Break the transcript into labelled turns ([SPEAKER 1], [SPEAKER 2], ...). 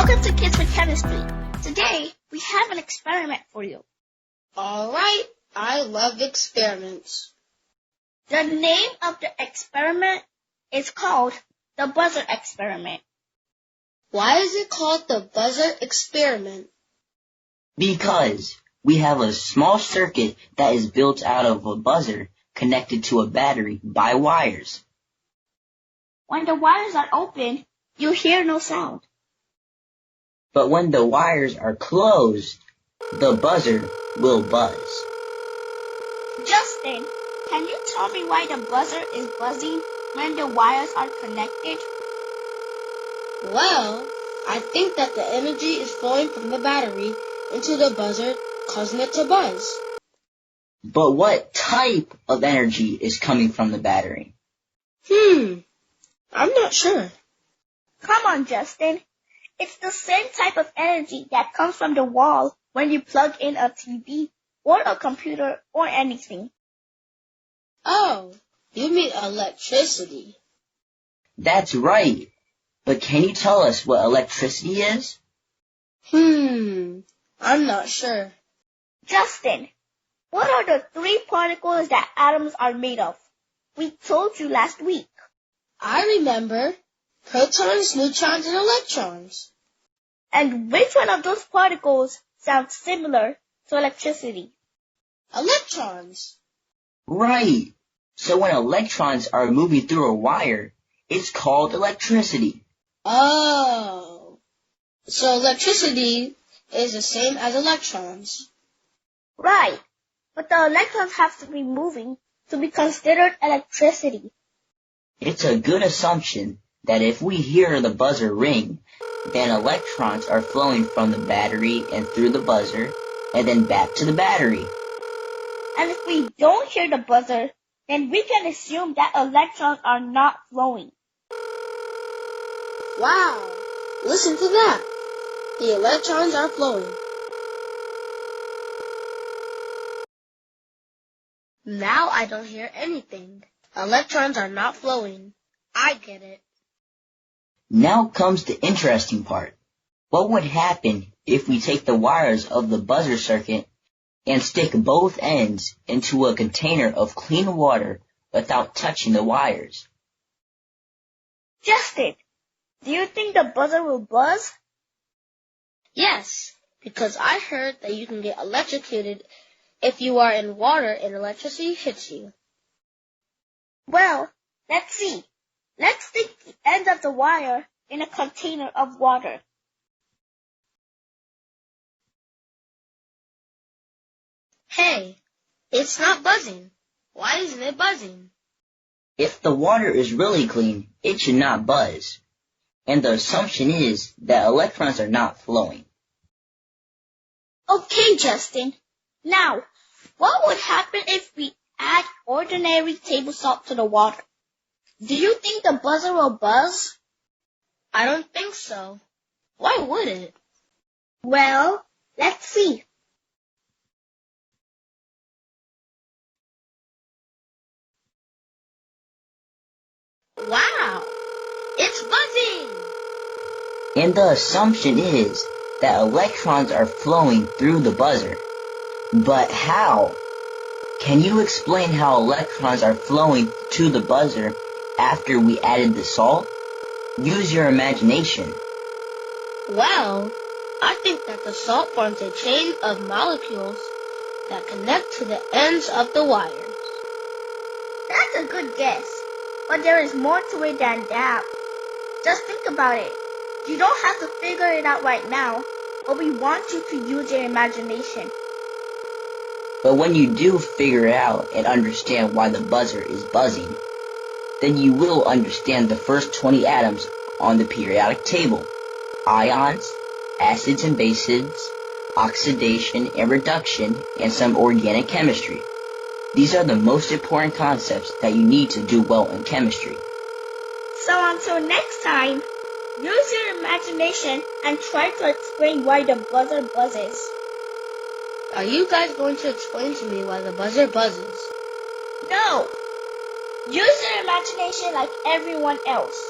[SPEAKER 1] Welcome to Kids with Chemistry. Today, we have an experiment for you.
[SPEAKER 2] Alright, I love experiments.
[SPEAKER 1] The name of the experiment is called the buzzer experiment.
[SPEAKER 2] Why is it called the buzzer experiment?
[SPEAKER 3] Because we have a small circuit that is built out of a buzzer connected to a battery by wires.
[SPEAKER 1] When the wires are open, you hear no sound.
[SPEAKER 3] But when the wires are closed, the buzzer will buzz.
[SPEAKER 1] Justin, can you tell me why the buzzer is buzzing when the wires are connected?
[SPEAKER 2] Well, I think that the energy is flowing from the battery into the buzzer, causing it to buzz.
[SPEAKER 3] But what type of energy is coming from the battery?
[SPEAKER 2] I'm not sure.
[SPEAKER 1] Come on, Justin. It's the same type of energy that comes from the wall when you plug in a TV or a computer or anything.
[SPEAKER 2] Oh, you mean electricity.
[SPEAKER 3] That's right. But can you tell us what electricity is?
[SPEAKER 2] I'm not sure.
[SPEAKER 1] Justin, what are the 3 particles that atoms are made of? We told you last week.
[SPEAKER 2] I remember protons, neutrons, and electrons.
[SPEAKER 1] And which one of those particles sounds similar to electricity?
[SPEAKER 2] Electrons.
[SPEAKER 3] Right. So when electrons are moving through a wire, it's called electricity.
[SPEAKER 2] Oh. So electricity is the same as electrons.
[SPEAKER 1] Right. But the electrons have to be moving to be considered electricity.
[SPEAKER 3] It's a good assumption that if we hear the buzzer ring, then electrons are flowing from the battery and through the buzzer, and then back to the battery.
[SPEAKER 1] And if we don't hear the buzzer, then we can assume that electrons are not flowing.
[SPEAKER 2] Wow. Listen to that. The electrons are flowing. Now I don't hear anything. Electrons are not flowing. I get it.
[SPEAKER 3] Now comes the interesting part. What would happen if we take the wires of the buzzer circuit and stick both ends into a container of clean water without touching the wires?
[SPEAKER 1] Justin, do you think the buzzer will buzz?
[SPEAKER 2] Yes, because I heard that you can get electrocuted if you are in water and electricity hits you.
[SPEAKER 1] Well, let's see. Let's stick the end of the wire in a container of water.
[SPEAKER 2] Hey, it's not buzzing. Why isn't it buzzing?
[SPEAKER 3] If the water is really clean, it should not buzz. And the assumption is that electrons are not flowing.
[SPEAKER 1] Okay, Justin. Now, what would happen if we add ordinary table salt to the water? Do you think the buzzer will buzz?
[SPEAKER 2] I don't think so. Why would it?
[SPEAKER 1] Well, let's see.
[SPEAKER 2] Wow! It's buzzing!
[SPEAKER 3] And the assumption is that electrons are flowing through the buzzer. But how? Can you explain how electrons are flowing to the buzzer after we added the salt? Use your imagination.
[SPEAKER 2] Well, I think that the salt forms a chain of molecules that connect to the ends of the wires.
[SPEAKER 1] That's a good guess, but there is more to it than that. Just think about it. You don't have to figure it out right now, but we want you to use your imagination.
[SPEAKER 3] But when you do figure it out and understand why the buzzer is buzzing, then you will understand the first 20 atoms on the periodic table: ions, acids and bases, oxidation and reduction, and some organic chemistry. These are the most important concepts that you need to do well in chemistry.
[SPEAKER 1] So until next time, use your imagination and try to explain why the buzzer buzzes.
[SPEAKER 2] Are you guys going to explain to me why the buzzer buzzes?
[SPEAKER 1] No! Use your imagination like everyone else.